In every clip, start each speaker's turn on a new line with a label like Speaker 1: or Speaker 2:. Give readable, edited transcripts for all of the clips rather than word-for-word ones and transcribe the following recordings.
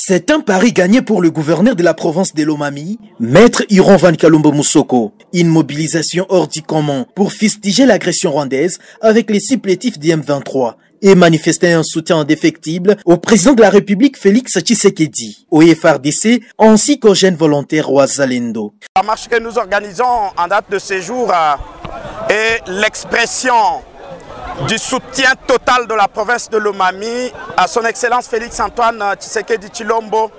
Speaker 1: C'est un pari gagné pour le gouverneur de la province de Lomami, Maître Iron Van Kalumbo Moussoko. Une mobilisation hors du commun pour fustiger l'agression rwandaise avec les supplétifs du M23 et manifester un soutien indéfectible au président de la République Félix Tshisekedi, au FARDC ainsi qu'aux jeunes volontaires Wazalendo.
Speaker 2: La marche que nous organisons en date de ce jour est l'expression du soutien total de la province de Lomami à son Excellence Félix Antoine Tshisekedi Tshilombo,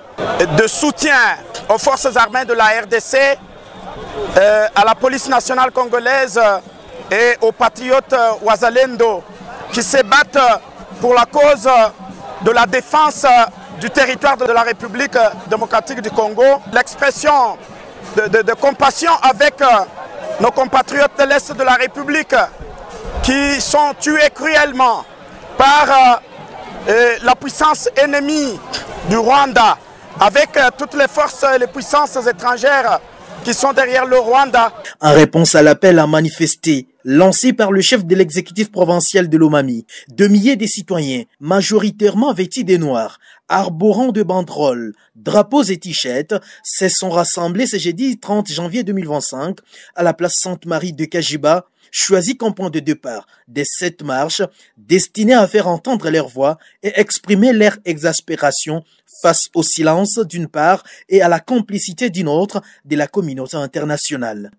Speaker 2: de soutien aux forces armées de la RDC, à la police nationale congolaise et aux patriotes Wazalendo qui se battent pour la cause de la défense du territoire de la République démocratique du Congo. L'expression de compassion avec nos compatriotes de l'Est de la République qui sont tués cruellement par la puissance ennemie du Rwanda, avec toutes les forces et les puissances étrangères qui sont derrière le Rwanda.
Speaker 1: En réponse à l'appel à manifester lancé par le chef de l'exécutif provincial de Lomami, de milliers de citoyens, majoritairement vêtus de noir, arborant de banderoles, drapeaux et t-shirts, se sont rassemblés ce jeudi 30 janvier 2025 à la place Sainte-Marie de Kajiba, choisi comme point de départ de cette marche destinée à faire entendre leur voix et exprimer leur exaspération face au silence d'une part et à la complicité d'une autre de la communauté internationale.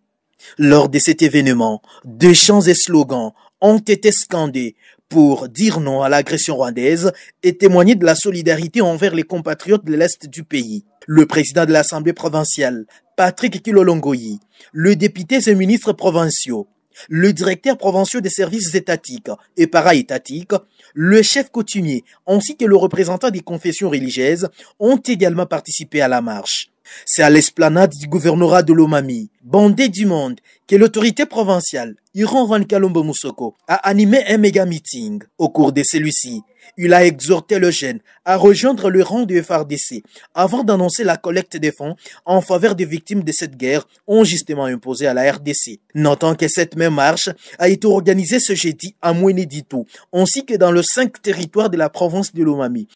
Speaker 1: Lors de cet événement, deux chants et slogans ont été scandés pour dire non à l'agression rwandaise et témoigner de la solidarité envers les compatriotes de l'Est du pays. Le président de l'Assemblée provinciale, Patrick Kilolongoyi, le député et ministres provinciaux, le directeur provincial des services étatiques et para-étatiques, le chef coutumier ainsi que le représentant des confessions religieuses ont également participé à la marche. C'est à l'esplanade du gouvernorat de Lomami, bandé du monde, que l'autorité provinciale, Iron Van Kalumbo Moussoko, a animé un méga meeting. Au cours de celui-ci, il a exhorté le jeune à rejoindre le rang du FARDC avant d'annoncer la collecte des fonds en faveur des victimes de cette guerre injustement imposée à la RDC. Notant que cette même marche a été organisée ce jeudi à Mouénédito, ainsi que dans le 5 territoires de la province de Lomami,